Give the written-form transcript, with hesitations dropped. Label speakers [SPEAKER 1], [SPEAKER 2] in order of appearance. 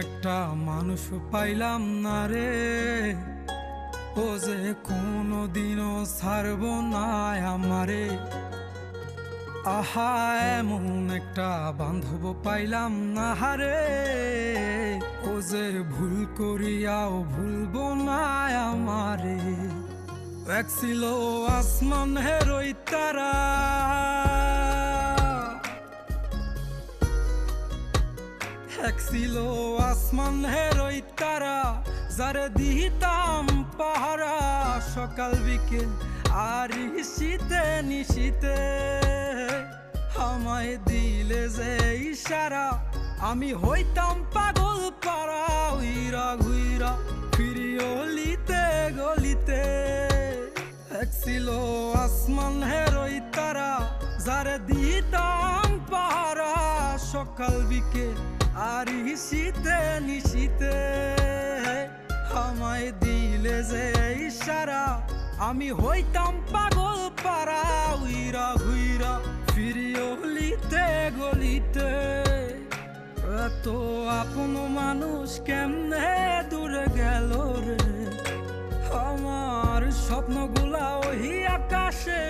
[SPEAKER 1] একটা মানুষ পাইলাম না রে, ও যে কোনোদিনও ছাড়ব না আমারে। আহা, এমন একটা বান্ধব পাইলাম না রে, ও যে ভুল করিয়াও ভুলব না আমারে। এক ছিল আসমান হেরোই তারা, এক ছিল আসমান হেরোই তারা, যারে দিতাম পাহারা সকাল বিকেল আর শীতে নিশীতে। আমায় দিলে যে ইশারা, আমি হইতাম পাগল পারা, উইরা ঘুইরা ফিরি অলিতে গলিতে। এক ছিল আসমান হেরোই তারা, যারে দিতাম পাহারা সকাল বিকেল আর শীতে নিশীতে। আমায় দিলে যে ইশারা, আমি হইতাম পাগল পারা, উইরা ঘুইরা ফিরি অলিতে গলিতে। এত আপন মানুষ কেমনে দূরে গেল রে, আমার স্বপ্নগুলা ওই আকাশে